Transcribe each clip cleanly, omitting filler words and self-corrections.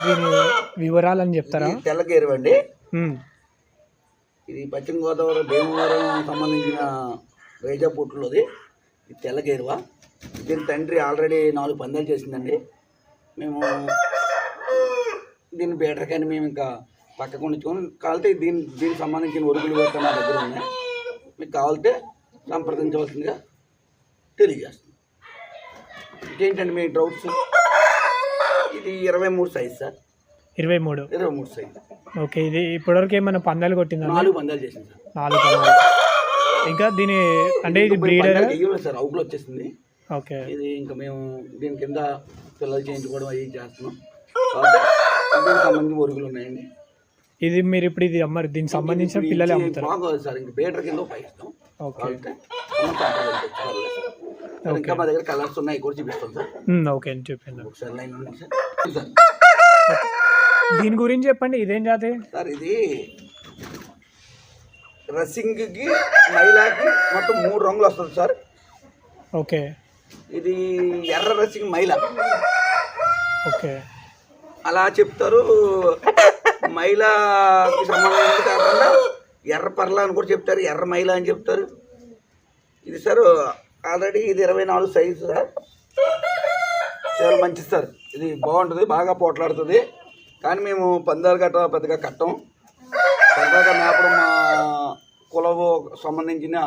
దీని వివరాలని చెప్తారా? తెల్లగేరు అండి. ఇది పశ్చిమ గోదావరి భీమవరం సంబంధించిన రేజా పుట్టులోది. ఇది తెల్లగేరువా. దీని తండ్రి ఆల్రెడీ 4 పందాలు చేసిందండి. మేము దీన్ని బేటర్ కానీ మేము ఇంకా పక్కకు ఉంచుకొని కావాలితే దీనికి సంబంధించిన ఒరుగులు కూడా నా దగ్గర ఉన్నాయి. మీకు కావాలితే సంప్రదించవలసిందిగా తెలియజేస్తాం. ఇంకేంటండి మీ డౌట్స్? ఇది 23 సైజ్ సార్. 23 సైజ్. ఓకే. ఇది ఇప్పటివరకు ఏమైనా పందాలు కొట్టిందా? 4 పందాలు చేసింది సార్. 4 పందాలు. ఇంకా దీని అంటే ఇది బ్రీడర్ సార్, అవుట్లో వచ్చేసింది. ఓకే. ఇది ఇంకా మేము దీని కింద పిల్లలు చేయించుకోవడం అవి చేస్తున్నాం. దీనికి సంబంధించిన ఒరుగులు ఉన్నాయండి. ఇది మీరు ఇప్పుడు ఇది అమ్మారు, దీనికి సంబంధించిన పిల్లలు అమ్ముతారు? బాగోదు సార్, ఇంకా బేటర్ కింద ఉపయోగిస్తాం. ఓకే. ఇంకా మా దగ్గర కలర్స్ ఉన్నాయి, కూడా చూపిస్తాం సార్. ఓకే అండి, చూపించండి ఒకసారి లైన్ ఉంది సార్. దీని గురించి చెప్పండి. ఇదేం జాతి సార్? ఇది రసింగ్కి మైలాకి మొత్తం 3 రంగులు వస్తుంది సార్. ఓకే. ఇది ఎర్ర రసింగ్ మైలా. ఓకే. అలా చెప్తారు. మైలాకి సంబంధించి కాకుండా ఎర్ర పర్ల అని కూడా చెప్తారు, ఎర్ర మైలా అని చెప్తారు. ఇది సార్ ఆల్రెడీ ఇది 24 సైజు సార్. చాలా మంచిది సార్. ఇది బాగుంటుంది, బాగా పోట్లాడుతుంది. కానీ మేము పందాలు గట్రా పెద్దగా కట్టం. సరదాగా మేపడం మా కులవు సంబంధించిన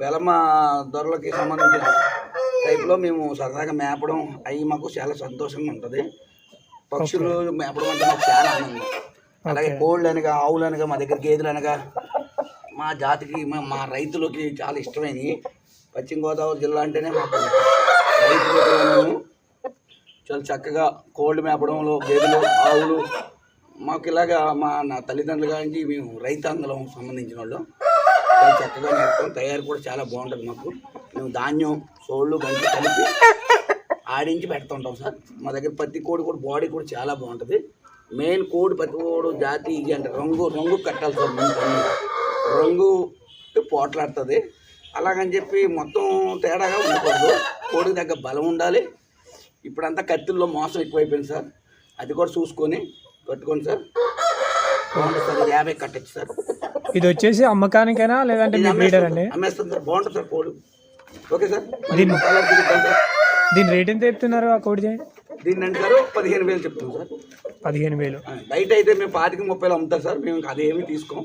వెలమ దొరలకి సంబంధించిన టైప్లో మేము సరదాగా మేపడం అవి మాకు చాలా సంతోషంగా ఉంటుంది. పక్షులు మేపడం అంటే మాకు చాలా ఆనందం. అలాగే కోళ్ళు అనగా, ఆవులు అనగా, మా దగ్గర గేదెలు అనగా మా జాతికి మా రైతులకి చాలా ఇష్టమైనవి. పశ్చిమ గోదావరి జిల్లా అంటేనే మాకు రైతులు చాలా చక్కగా కోళ్ళు మేపడంలో గేదెలు, ఆవులు మాకు ఇలాగా నా తల్లిదండ్రుల నుంచి మేము రైతాంగం సంబంధించిన వాళ్ళు చాలా చక్కగా మేపుతాం. తయారు కూడా చాలా బాగుంటుంది మాకు. మేము ధాన్యం, సోళ్ళు, గంజి కలిపి ఆడించి పెడుతుంటాం సార్. మా దగ్గర ప్రతి కోడి కూడా బాడీ కూడా చాలా బాగుంటుంది. మెయిన్ కోడి ప్రతి కోడి జాతి ఇది అంటే రంగు కట్టాలి సార్. రంగు పోట్లాడుతుంది. అలాగని చెప్పి మొత్తం తేడాగా ఉండకూడదు. కోడికి దగ్గర బలం ఉండాలి. ఇప్పుడంతా కత్తుల్లో మోసం ఎక్కువైపోయింది సార్. అది కూడా చూసుకొని కట్టుకోండి సార్. బాగుంటుంది సార్. 50 కట్టచ్చు సార్. ఇది వచ్చేసి అమ్మకానికైనా లేదంటే బ్రీడర్ అండి? అమ్మేస్తుంది సార్. బాగుంటుంది సార్ కోడి. Okay sir. దీని రేట్ ఎంత చెప్తున్నారు ఆ కోడి? దీన్ని అంటారు 15,000 చెప్తాం సార్. 15,000. బయట అయితే మేము 25-30 అమ్ముతారు సార్. మేము ఇంకా అదేమీ తీసుకోం.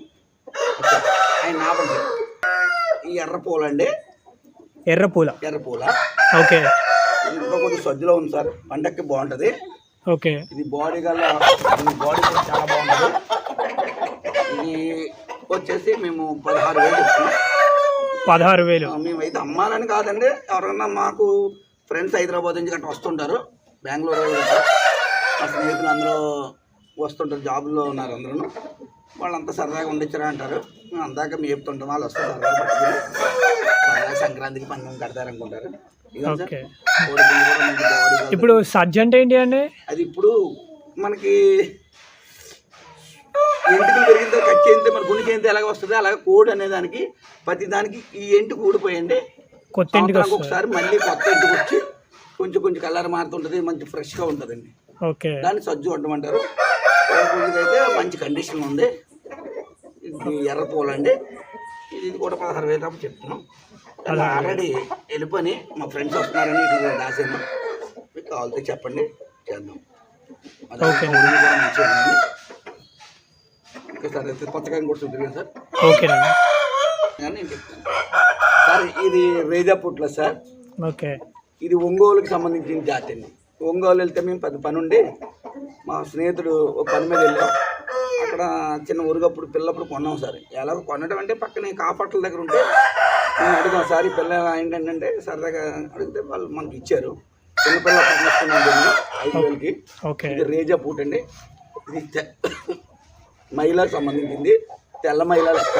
ఆయన నాపండి. ఈ ఎర్ర పూల అండి. ఎర్ర పూల. ఓకే. ఇంకా కొద్దిగా సజ్జలో ఉంది సార్. పండక్కి బాగుంటుంది. ఓకే. ఇది బాడీ బాడీ కూడా చాలా బాగుంటుంది. ఇది వచ్చేసి మేము 16,000 చెప్తున్నాం. 16,000. మేమైతే అమ్మాలని కాదండి. ఎవరన్నా మాకు ఫ్రెండ్స్ హైదరాబాద్ నుంచి గట్రా వస్తుంటారు, బెంగళూరు మా స్నేహితులు అందరూ వస్తుంటారు, జాబుల్లో ఉన్నారు అందరూ. వాళ్ళంతా సరదాగా ఉండిచ్చారా అంటారు. మేము అందాక మేపుతుంటాం. వాళ్ళు వస్తే సరదాగా పట్టుకుని సరదాగా సంక్రాంతికి పందెం కడతారనుకుంటారు. ఇప్పుడు సజ్జ అంటే ఏంటి అండి? అది ఇప్పుడు మనకి ఎంటుకలు పెరిగిన కట్ చేయితే మన గుండె చేయితే ఎలాగ వస్తుంది అలాగే కోడి అనేదానికి ప్రతి దానికి ఈ ఎంటుకు ఊడిపోయండి. కొత్త ఇంటికి ఒకసారి మళ్ళీ కొత్త ఇంటికి వచ్చి కొంచెం కలర్ మారుతుంటుంది, మంచి ఫ్రెష్గా ఉంటుందండి. ఓకే. దాన్ని సజ్జు వండమంటారు. అయితే మంచి కండిషన్ ఉంది. ఇది ఎర్ర పూలండి. ఇది కూడా 16,000 చెప్తున్నాం. ఆల్రెడీ వెళ్ళిపోయి మా ఫ్రెండ్స్ వస్తున్నారని ఇది దాసాను. మీకు కావాలితే చెప్పండి, చేద్దాం. Okay sir. అయితే పుస్తకాన్ని కూడా చూద్దరు సార్. ఓకే నేను చెప్తాను సార్. ఇది రేజా పుట్ల సార్. ఓకే. ఇది ఒంగోలుకి సంబంధించిన జాతి అండి. ఒంగోలు వెళ్తే మేము పెద్ద పని ఉండి మా స్నేహితుడు ఒక పని మీద వెళ్ళాం. అక్కడ చిన్న ఊరుగప్పుడు పిల్లప్పుడు కొన్నాం సార్. ఎలాగో కొనడం అంటే పక్కనే కాపట్ల దగ్గర ఉంటే మేము అడిగాం సార్ ఈ పిల్ల ఏంటంటే సరదాగా అడిగితే వాళ్ళు మనకి ఇచ్చారు. చిన్నపిల్ల తీసుకున్నాం 5,000కి. ఇది రేజా పూట్ అండి. ఇది మైలాకు సంబంధించింది. తెల్ల మైలా లెక్క.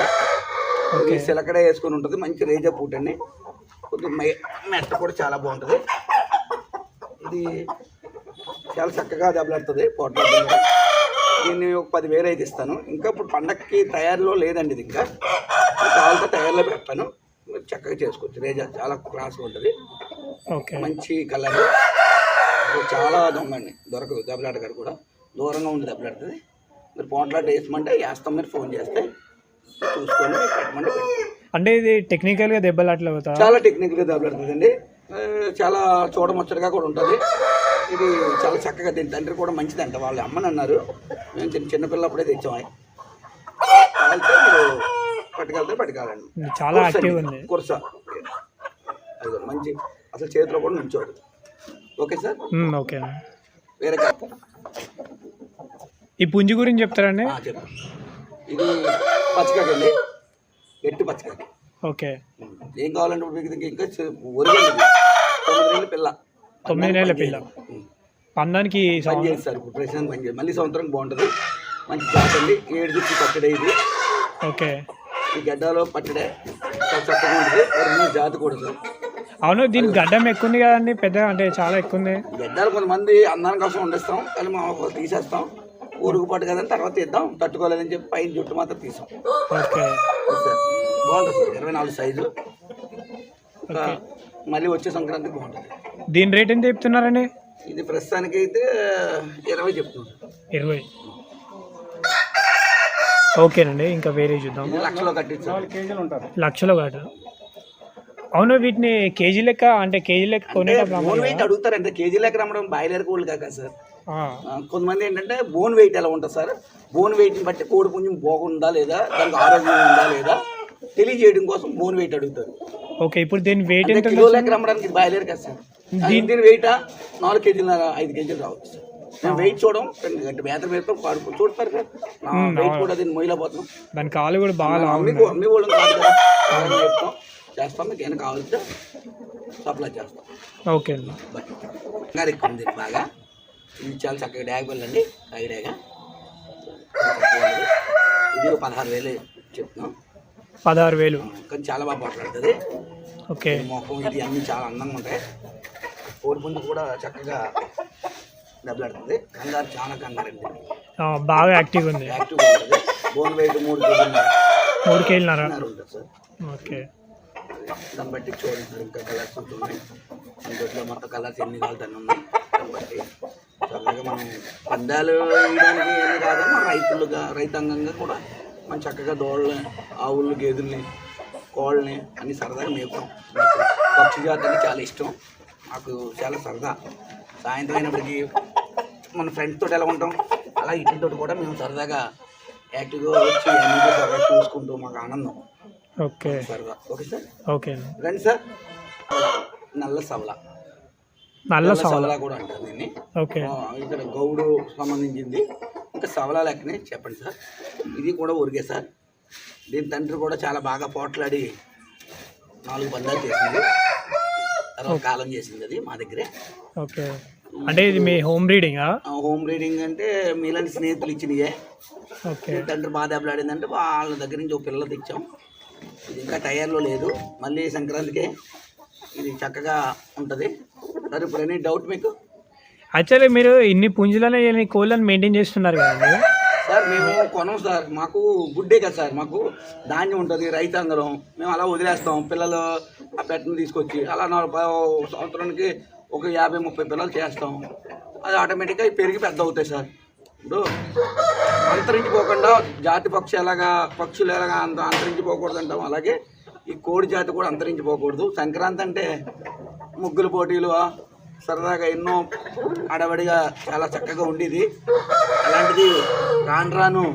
సిలకడ వేసుకొని ఉంటుంది. మంచి రేజా పూట్ అండి. కొద్దిగా మెట్ట కూడా చాలా బాగుంటుంది. ఇది చాలా చక్కగా దెబ్బలాడుతుంది పోట్లాడుతుంది. దీన్ని ఒక 10,000 అయితే ఇస్తాను. ఇంకా ఇప్పుడు పండగకి తయారీలో లేదండి. ఇది ఇంకా కావాలంటే తయారీలో పెడతాను. చక్కగా చేసుకోవచ్చు. రేజా చాలా క్లాస్గా ఉంటుంది. మంచి కలర్. చాలా దొంగండి, దొరకదు దెబ్బలాట గారు కూడా. దూరంగా ఉండి దెబ్బలాడుతుంది. మీరు పోట్లాట వేసమంటే వేస్తాం, మీరు ఫోన్ చేస్తే చూసుకొని పెట్టమంటే పెడతాం. అంటే ఇది టెక్నికల్గా దెబ్బలాట్లు అవుతా? చాలా టెక్నిక్గా దెబ్బలాడుతుందండి. చాలా చూడముచ్చటగా కూడా ఉంటుంది. ఇది చాలా చక్కగా దీని తండ్రి కూడా మంచిదంట. వాళ్ళ అమ్మని అన్నారు, మేము చిన్నపిల్లప్పుడే తెచ్చాము. కావాలంటే మీరు పట్టుకెళ్తే పట్టుకెళ్ళండి. చాలా యాక్టివ్ ఉంది. కుర్స అది మంచి, అసలు చేతిలో కూడా నుంచోదు. Okay sir. ఓకే. వేరే ఈ పుంజు గురించి చెప్తారండి? చెప్పు. ఇది పచ్చకాకండి, ఎట్టు పచ్చకాకి. ఓకే. ఏం కావాలంటే మీకు ఇంకా ఒరిగండి. 9 నెలల పిల్ల. 9 నెలల పిల్ల పందానికి పని చేస్తారు. ఇప్పుడు ప్రశాంత్ పని చేయాలి. మళ్ళీ సంవత్సరం బాగుంటుంది. మంచి జాత్ అండి. 7 దుక్కి పట్టడే ఇది. ఓకే. ఈ గడ్డలో పట్టడే చాలా చక్కగా ఉంటుంది. జాతి కూడా సార్. అవును, దీని గడ్డం ఎక్కువ ఉంది కదండి, పెద్ద అంటే చాలా ఎక్కువ ఉంది. గడ్డలు కొంతమంది అన్నాని కోసం వండిస్తాం, కానీ మా తీసేస్తాం. ఊరుకు పట్టు కదని తర్వాత తీద్దాం, తట్టుకోలేదని చెప్పి పైన జుట్టు మాత్రం తీసాం. ఓకే సార్ బాగుంటుంది సార్. 24 సైజు. మళ్ళీ వచ్చే సంక్రాంతికి బాగుంటుంది. దీని రేట్ ఎంత చెప్తున్నారండి? ఇది ప్రస్తుతానికి అయితే 20 చెప్తున్నాం. 20. ఓకేనండి. ఇంకా వేరే చూద్దాం. లక్షలో కట్టించాలి. లక్షలో కట్ట. అవును, వీటిని కేజీ లెక్క అంటే కేజీ లెక్క బోన్ వెయిట్ అడుగుతారు. అంటే కేజీ లెక్క రమ్మడం బాయిలర్ కోళ్ళు కాక సార్. కొంతమంది ఏంటంటే బోన్ వెయిట్ ఎలా ఉంటుంది సార్, బోన్ వెయిట్ని బట్టి కోడి పుంజం బాగుందా లేదా, దానికి ఆరోగ్యం ఉందా లేదా తెలియజేయడం కోసం బోన్ వెయిట్ అడుగుతారు. ఓకే. ఇప్పుడు దీని వెయిట్ ఎంత? కిలో లెక్క రమ్మడానికి బాయిలర్ కదా సార్. దీని వెయిట్ 4 కేజీలు 5 కేజీలు రావచ్చు సార్. మేము వెయిట్ చూడడం మేత మీద చూడతారు సార్. వెయిట్ కూడా దీన్ని మొయ్యలేకపోతున్నాం. దాని కాలు కూడా బాగా అమ్మి వాళ్ళు కాదు కదా, చెప్తాం చేస్తాం. మీకు ఏమైనా కావాలంటే సప్లై చేస్తాం. ఓకే అండి. ఇంకా ఎక్కువ ఉంది బాగా. ఇది చాలా చక్కగా డ్యాగ్ పిల్లండి, ఐడియాగా. ఇది 16,000 చెప్తున్నాం. 16,000. కానీ చాలా బాగా మాట్లాడుతుంది. ఓకే. మొహం ఇది అన్నీ చాలా అందంగా ఉంటాయి. కోడి పుంజు కూడా చక్కగా దెబ్బలాడుతుంది. కంగారు చాలా కంగారు అండి, బాగా యాక్టివ్ ఉంది. యాక్టివ్గా ఉంటుంది. బోన్ వెయిట్ 3 కేజీలున్నర ఉంటుంది సార్. ఓకే. దాన్ని బట్టి చూడండి. ఇంకా కలర్స్ ఉంటున్నాయి. అందులో మొత్తం కలర్స్ ఎన్ని కావాలని ఉన్నాయి. దాన్ని బట్టి చక్కగా మనం పందాలు వేయడానికి ఏమీ కాదు, మన రైతాంగంగా కూడా మనం చక్కగా దోళ్ళని, ఆవుల్ని, గేదెల్ని, కోళ్ళని అన్ని సరదాగా మేపుతాం. పక్షి జాతి అంటే చాలా ఇష్టం నాకు, చాలా సరదా. సాయంత్రం అయినప్పటికీ మన ఫ్రెండ్స్ తోటి ఎలా ఉంటాం అలా ఇటుతో కూడా మేము సరదాగా యాక్టివ్గా వచ్చి అన్ని సరదా చూసుకుంటూ మాకు ఆనందం. ఓకే. సరదా. Okay sir. ఓకే రండి సార్. నల్ల సవల కూడా అంటారు దీన్ని. ఓకే. ఇక్కడ గౌడు సంబంధించింది. ఇంకా సవలా లెక్కనే చెప్పండి సార్. ఇది కూడా ఒరిగే సార్. దీని తండ్రి కూడా చాలా బాగా పోట్లాడి 4 పందాలు చేసింది. తర్వాత కాలం చేసింది అది మా దగ్గరే. ఓకే. అంటే ఇది మీ హోమ్ బ్రీడింగా? హోమ్ బ్రీడింగ్ అంటే మీలాంటి స్నేహితులు ఇచ్చినయే. ఓకే. తండ్రి బాగా దెబ్బలాడిందంటే వాళ్ళ దగ్గర నుంచి ఒక పిల్ల తెచ్చాం. ఇది ఇంకా టైర్లో లేదు, మళ్ళీ సంక్రాంతికే ఇది చక్కగా ఉంటుంది. సార్ ఇప్పుడు ఎనీ డౌట్ మీకు? యాక్చువల్లీ మీరు ఇన్ని పుంజులను ఇన్ని కోళ్ళని మెయింటైన్ చేస్తున్నారు కదండి సార్. మేము కొనం సార్, మాకు గుడ్డే కదా సార్, మాకు ధాన్యం ఉంటుంది, రైతాంగం. మేము అలా వదిలేస్తాం. పిల్లలు ఆ పెట్టను తీసుకొచ్చి అలా 4 సంవత్సరానికి ఒక 50-30 పిల్లలు చేస్తాం. అది ఆటోమేటిక్గా పెరిగి పెద్ద అవుతాయి సార్. ఇప్పుడు అంతరించిపోకుండా జాతి పక్షులు ఎలాగా అంతరించిపోకూడదు అంటాం, అలాగే ఈ కోడి జాతి కూడా అంతరించిపోకూడదు. సంక్రాంతి అంటే ముగ్గుల పోటీలు సరదాగా ఎన్నో ఆడబడిగా చాలా చక్కగా ఉండేది. అలాంటిది రాను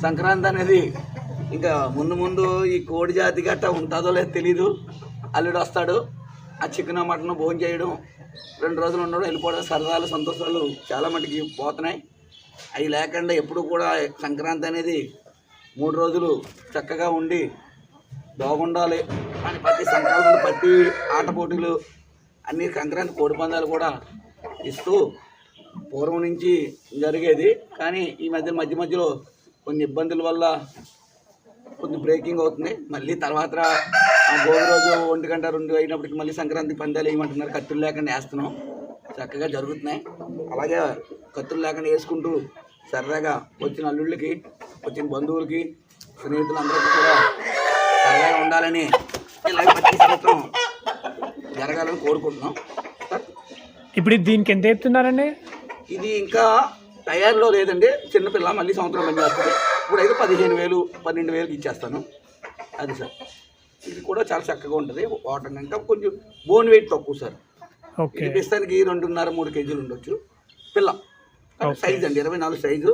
సంక్రాంతి అనేది ఇంకా ముందు ఈ కోడి జాతి గట్ట ఉంటుందో లేదో తెలీదు. అల్లుడు వస్తాడు, ఆ చికెన్ మటన్ భోజనం చేయడం, 2 రోజులు ఉండడం, వెళ్ళిపోవడం, సరదాలు సంతోషాలు చాలా మటుకి పోతున్నాయి. అవి లేకుండా ఎప్పుడు కూడా సంక్రాంతి అనేది 3 రోజులు చక్కగా ఉండి బాగుండాలి అని ప్రతి సంక్రాంతి ప్రతి ఆట పోటీలు అన్ని సంక్రాంతి కోడి పందాలు కూడా ఇస్తూ పూర్వం నుంచి జరిగేది. కానీ ఈ మధ్యలో కొన్ని ఇబ్బందుల వల్ల కొంచెం బ్రేకింగ్ అవుతుంది. మళ్ళీ తర్వాత భోగి రోజు 1 గంట 2 అయినప్పటికీ మళ్ళీ సంక్రాంతి పందాలు వేయమంటున్నారు. కత్తులు లేకుండా వేస్తున్నాం, చక్కగా జరుగుతున్నాయి. అలాగే కత్తులు లేకుండా వేసుకుంటూ సరదాగా వచ్చిన అల్లుళ్ళకి, వచ్చిన బంధువులకి, స్నేహితులందరికీ కూడా సరదాగా ఉండాలని ఇలాగే ప్రతి సంవత్సరం జరగాలని కోరుకుంటున్నాం. ఇప్పుడు దీనికి ఎంత చెప్తున్నారండి? ఇది ఇంకా తయారులో లేదండి, చిన్నపిల్ల మళ్ళీ సంవత్సరం పని చేస్తుంది. ఇప్పుడైతే 15,000 12,000కి ఇచ్చేస్తాను. అది సార్. ఇది కూడా చాలా చక్కగా ఉంటుంది. వాటర్ ఇంకా కొంచెం బోన్ వెయిట్ తక్కువ సార్. ఓకే. ఇది ప్రస్తుతానికి 2.5-3 కేజీలు ఉండొచ్చు పిల్ల. సైజ్ అండి 24 సైజు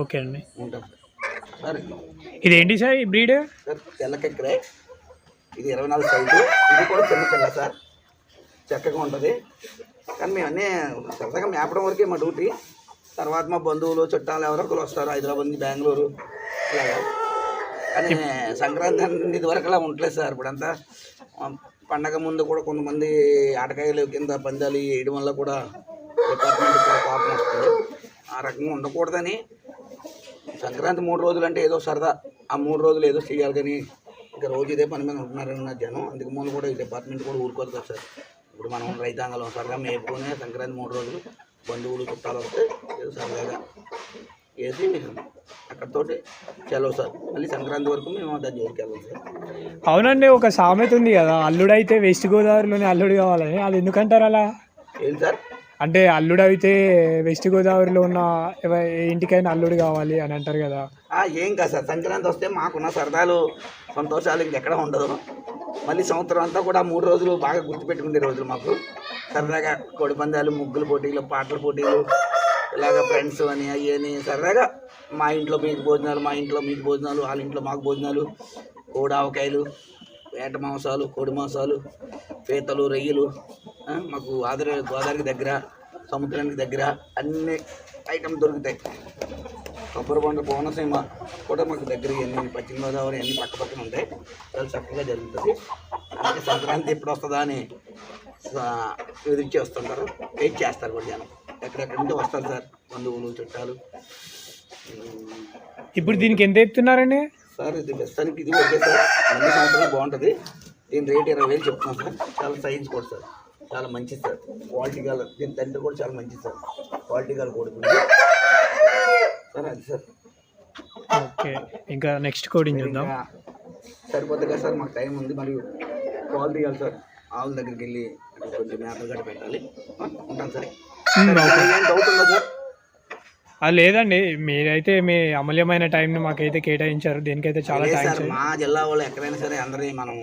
ఓకే అండి. ఉంటుంది సార్. ఇదేంటి సార్ ఈ బ్రీడ్? సార్ తెల్లకెక్కరే, ఇది 24 సైజు. ఇది కూడా చిన్న పిల్ల సార్, చక్కగా ఉంటుంది. కానీ మేము అన్నీ సరదాగా మేపడం వరకే మా డ్యూటీ. తర్వాత మా బంధువులు చుట్టాలు ఎవరో ఒకరు వస్తారు, హైదరాబాద్ నుంచి బెంగళూరు ఇలాగా. కానీ సంక్రాంతి ఇది వరకు అలా ఉండలేదు సార్. ఇప్పుడంతా పండగ ముందు కూడా కొంతమంది ఆటకాయలు కింద పందాలు వేయడం వల్ల కూడా డిపార్ట్మెంట్ కూడా కోపం వస్తుంది. ఆ రకంగా ఉండకూడదని సంక్రాంతి 3 రోజులు అంటే ఏదో సరదా, ఆ 3 రోజులు ఏదో చేయాలి. కానీ ఇంకా రోజు ఇదే పని మీద ఉంటున్నారన్న జనం. అందుకు ముందు కూడా ఈ డిపార్ట్మెంట్ కూడా ఊరుకోదు కదా సార్. ఇప్పుడు మనం రైతాంగంలో సరదా మేపుకునే సంక్రాంతి 3 రోజులు బంధువులు చుట్టాలు వస్తే ఏదో సరదాగా వేసి అక్కడితోటి సెలవు సార్. మళ్ళీ సంక్రాంతి వరకు మేము దాని జోలికి వెళ్ళాం సార్. అవునండి, ఒక సామెత ఉంది కదా, అల్లుడైతే వెస్ట్ గోదావరిలోనే అల్లుడు కావాలని. అది ఎందుకంటారు అలా? ఏంటి సార్? అంటే అల్లుడు అయితే వెస్ట్ గోదావరిలో ఉన్న ఏ ఇంటికైనా అల్లుడు కావాలి అని అంటారు కదా. ఏం కాదు సార్, సంక్రాంతి వస్తే మాకున్న సరదాలు సంతోషాలు ఇంకెక్కడ ఉండదు. మళ్ళీ సంవత్సరం అంతా కూడా 3 రోజులు బాగా గుర్తుపెట్టుకునే రోజులు మాకు. సరదాగా కోడి పందాలు, ముగ్గులు పోటీలు, పాటల పోటీలు, ఇలాగ ఫ్రెండ్స్ అని అయ్యని సరదాగా మా ఇంట్లో మీకు భోజనాలు, మా ఇంట్లో మీకు భోజనాలు, వాళ్ళ ఇంట్లో మాకు భోజనాలు, కోడి ఆవకాయలు, వేట మాంసాలు, కోడి మాంసాలు, పీతలు, రొయ్యలు. మాకు గోదావరికి దగ్గర, సముద్రానికి దగ్గర అన్ని ఐటమ్స్ దొరుకుతాయి. కొబ్బరి బండ, కోనసీమ కూడా మాకు దగ్గర, అన్ని పశ్చిమ గోదావరి అన్ని పక్క పక్కన ఉంటాయి. చాలా చక్కగా జరుగుతుంది. అంటే సంక్రాంతి ఎప్పుడు వస్తుందా అని ఎదురు చేస్తుంటారు, వెయిట్ చేస్తారు కూడా జనం. ఎక్కడెక్కడి నుంచి వస్తారు సార్ బంధువులు చుట్టాలు. ఇప్పుడు దీనికి ఎంత చెప్తున్నారండి సార్? ఇది ప్రస్తుతానికి ఇది ఓకే సార్, మళ్ళీ సంవత్సరం బాగుంటుంది. దీని రేట్ 20,000 చెప్తున్నాం సార్. చాలా సైజ్ కూడా సార్, చాలా మంచిది సార్. క్వాలిటీ గల, దీని తండ్రి కూడా చాలా మంచిది సార్. క్వాలిటీ గల కొడుతుంది సార్. అది సార్. ఓకే, ఇంకా నెక్స్ట్ కోడింగ్ చూద్దాం. సరిపోతుంది కదా సార్, మాకు టైం ఉంది. మరియు క్వాలిటీ కాదు సార్, ఆవుల దగ్గరికి వెళ్ళి కొంచెం మేతలు గడ్డ పెట్టాలి. ఉంటాను సార్. ఏం డౌట్ ఉందా సార్? లేదండి, మీరైతే మీ అమూల్యమైన టైంని మాకైతే కేటాయించారు. దేనికైతే చాలా థ్యాంక్స్. మా జిల్లా వాళ్ళు ఎక్కడైనా సరే అందరినీ మనం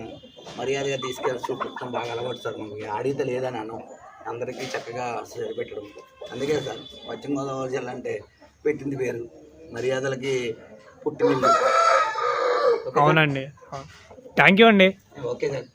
మర్యాదగా తీసుకెళ్తూ కుటుంబం బాగా అలవాటు సార్. మనకి ఆడితే లేదని అను, అందరికీ చక్కగా సరిపెట్టడం. అందుకే సార్ పశ్చిమ గోదావరి జిల్లా అంటే పెట్టింది పేరు, మర్యాదలకి పుట్టినిల్లు. అవునండి, థ్యాంక్ యూ అండి. Okay sir.